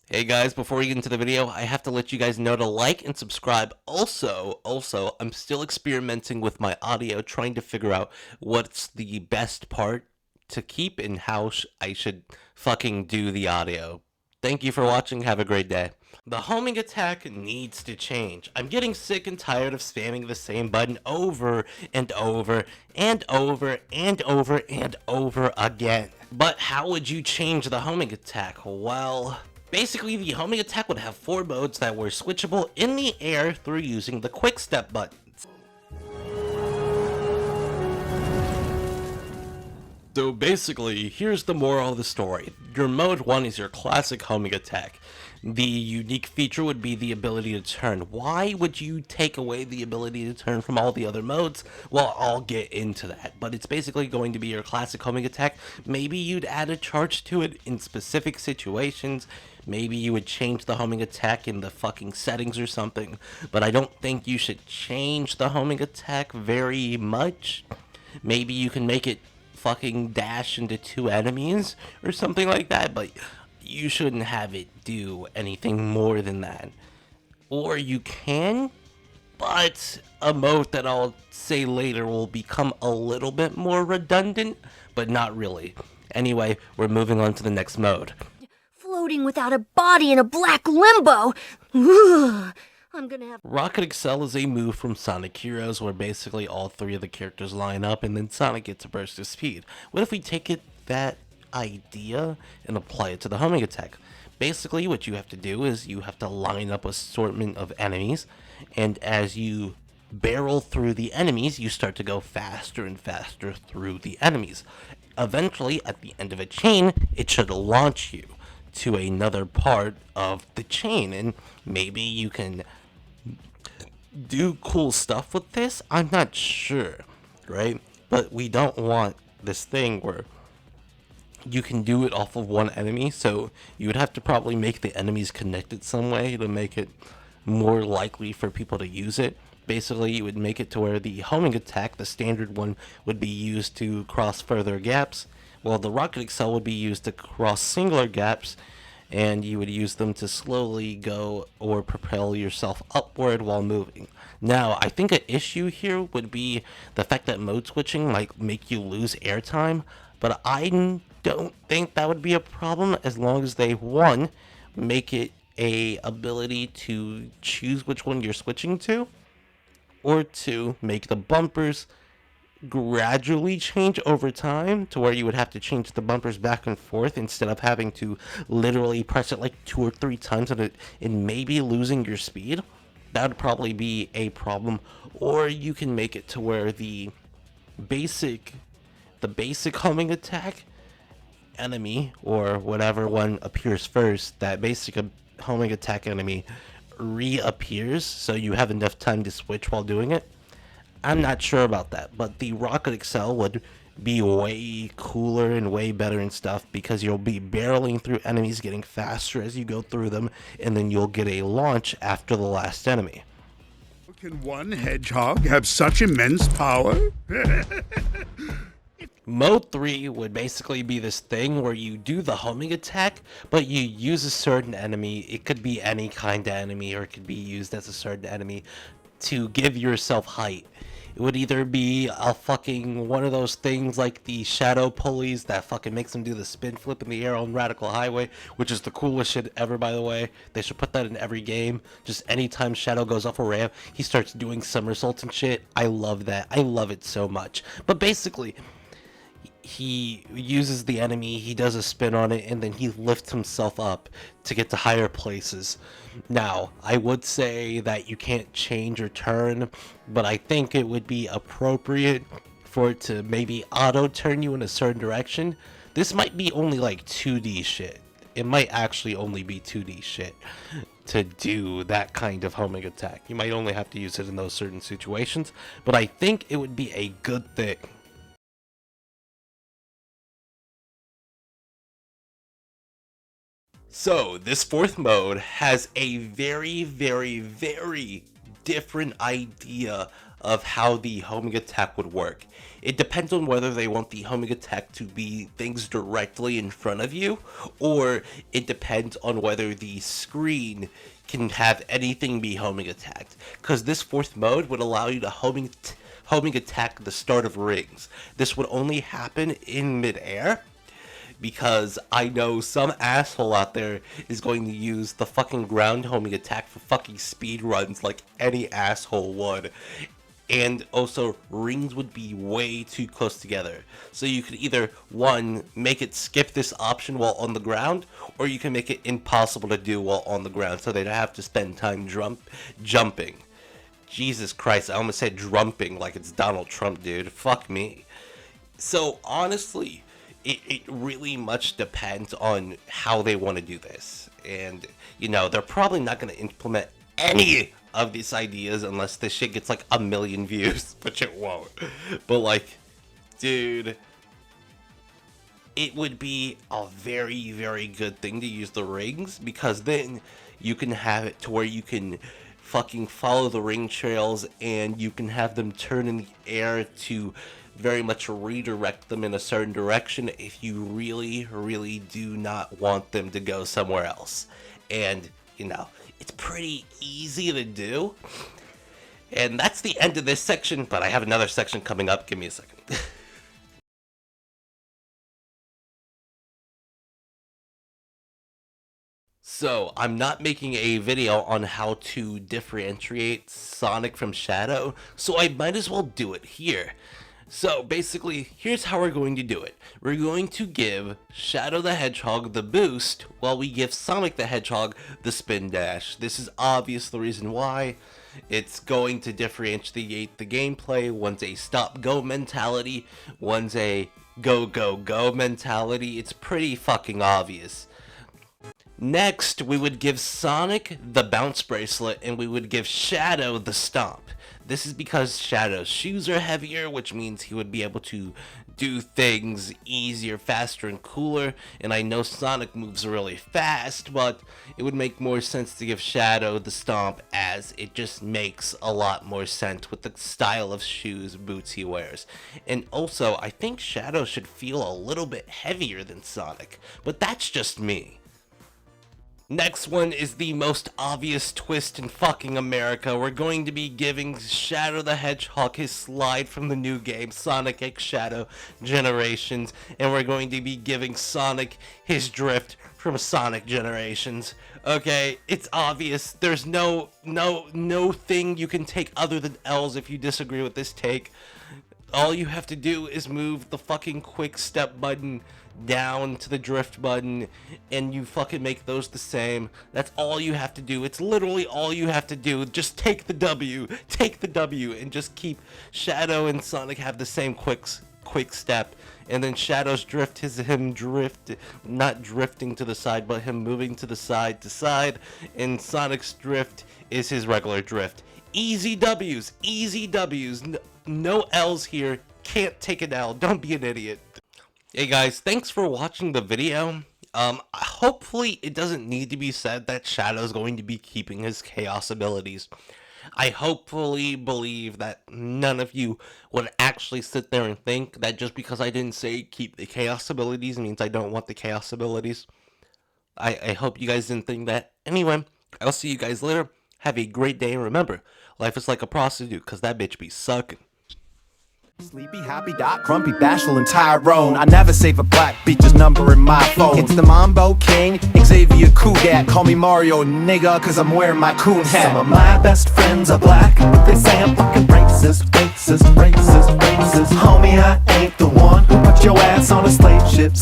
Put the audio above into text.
Hey guys, before we get into the video, I have to let you guys know to like and subscribe. Also, I'm still experimenting with my audio, trying to figure out what's the best part to keep and how I should fucking do the audio. Thank you for watching. Have a great day. The homing attack needs to change. I'm getting sick and tired of spamming the same button over and over and over and over and over again. But how would you change the homing attack? Well, basically the homing attack would have 4 modes that were switchable in the air through using the quick step buttons. So basically, here's the moral of the story. Your mode 1 is your classic homing attack. The unique feature would be the ability to turn. Why would you take away the ability to turn from all the other modes? Well, I'll get into that, but it's basically going to be your classic homing attack. Maybe you'd add a charge to it in specific situations. Maybe you would change the homing attack in the fucking settings or something, but I don't think you should change the homing attack very much. Maybe you can make it fucking dash into 2 enemies or something like that, but you shouldn't have it do anything more than that. Or you can, but a mode that I'll say later will become a little bit more redundant, but not really. Anyway, we're moving on to the next mode. Floating without a body in a black limbo. Ugh. I'm gonna have Rocket Accel is a move from Sonic Heroes where basically all 3 of the characters line up and then Sonic gets a burst of speed. What if we take that idea and apply it to the homing attack? Basically what you have to do is you have to line up an assortment of enemies, and as you barrel through the enemies, you start to go faster and faster through the enemies. Eventually, at the end of a chain, it should launch you to another part of the chain, and maybe you can do cool stuff with this. I'm not sure, right? But we don't want this thing where you can do it off of one enemy, so you would have to probably make the enemies connected some way to make it more likely for people to use it. Basically, you would make it to where the homing attack, the standard one, would be used to cross further gaps, while the rocket accel would be used to cross singular gaps, and you would use them to slowly go or propel yourself upward while moving. Now, I think an issue here would be the fact that mode switching might make you lose airtime, but I don't think that would be a problem as long as they, one, make it a ability to choose which one you're switching to, or two, make the bumpers gradually change over time to where you would have to change the bumpers back and forth instead of having to literally press it like 2 or 3 times and maybe losing your speed. That would probably be a problem. Or you can make it to where the basic homing attack enemy, or whatever one appears first, that basic homing attack enemy reappears so you have enough time to switch while doing it. I'm not sure about that, but the rocket accel would be way cooler and way better and stuff because you'll be barreling through enemies, getting faster as you go through them, and then you'll get a launch after the last enemy. Can one hedgehog have such immense power? Mode 3 would basically be this thing where you do the homing attack, but you use a certain enemy. It could be any kind of enemy, or it could be used as a certain enemy to give yourself height. It would either be a fucking one of those things like the shadow pulleys that fucking makes them do the spin flip in the air on Radical Highway, which is the coolest shit ever, by the way. They should put that in every game. Just anytime Shadow goes off a ramp, he starts doing somersaults and shit. I love that. I love it so much. But basically, he uses the enemy, he does a spin on it, and then he lifts himself up to get to higher places. Now, I would say that you can't change or turn, but I think it would be appropriate for it to maybe auto turn you in a certain direction. This might be only like 2D shit. It might actually only be 2D shit to do that kind of homing attack. You might only have to use it in those certain situations, but I think it would be a good thing. So, this 4th mode has a very different idea of how the homing attack would work. It depends on whether they want the homing attack to be things directly in front of you, or it depends on whether the screen can have anything be homing attacked. Because this fourth mode would allow you to homing attack the start of rings. This would only happen in midair, because I know some asshole out there is going to use the fucking ground homing attack for fucking speed runs like any asshole would. And also, rings would be way too close together. So you could either, one, make it skip this option while on the ground, or you can make it impossible to do while on the ground, so they'd have to spend time jumping. Jesus Christ, I almost said drumping like it's Donald Trump, dude. Fuck me. So, honestly, it really much depends on how they want to do this. And, you know, they're probably not going to implement any of these ideas unless this shit gets like 1 million views, which it won't. But like, dude, it would be a very, very good thing to use the rings, because then you can have it to where you can fucking follow the ring trails and you can have them turn in the air to very much redirect them in a certain direction if you really, really do not want them to go somewhere else. And, you know, it's pretty easy to do. And that's the end of this section, but I have another section coming up. Give me a second. So, I'm not making a video on how to differentiate Sonic from Shadow, so I might as well do it here. So basically, here's how we're going to do it. We're going to give Shadow the Hedgehog the boost, while we give Sonic the Hedgehog the spin dash. This is obvious the reason why. It's going to differentiate the gameplay. One's a stop-go mentality, one's a go-go-go mentality. It's pretty fucking obvious. Next, we would give Sonic the bounce bracelet, and we would give Shadow the stomp. This is because Shadow's shoes are heavier, which means he would be able to do things easier, faster, and cooler. And I know Sonic moves really fast, but it would make more sense to give Shadow the stomp, as it just makes a lot more sense with the style of shoes, boots he wears. And also, I think Shadow should feel a little bit heavier than Sonic, but that's just me. Next one is the most obvious twist in fucking America. We're going to be giving Shadow the Hedgehog his slide from the new game, Sonic X Shadow Generations, and we're going to be giving Sonic his drift from Sonic Generations. Okay, it's obvious. There's no thing you can take other than L's if you disagree with this take. All you have to do is move the fucking quick step button down to the drift button, and you fucking make those the same. That's all you have to do. It's literally all you have to do. Just take the W, and just keep Shadow and Sonic have the same quick step, and then Shadow's drift is him not drifting to the side, but him moving to the side to side, and Sonic's drift is his regular drift. Easy W's, no L's here. Can't take an L. Don't be an idiot. Hey guys, thanks for watching the video. Hopefully it doesn't need to be said that Shadow's going to be keeping his chaos abilities. I hopefully believe that none of you would actually sit there and think that just because I didn't say keep the chaos abilities means I don't want the chaos abilities. I hope you guys didn't think that. Anyway, I'll see you guys later. Have a great day, and remember, life is like a prostitute, cause that bitch be sucking. Sleepy, happy, dot, grumpy, bashful, and Tyrone. I never save a black bitch's number in my phone. It's the Mambo King, Xavier Cougat. Call me Mario, nigga, cause I'm wearing my coon hat. Some of my best friends are black, but they say I'm fucking racist. Homie, I ain't the one who put your ass on a slave ship.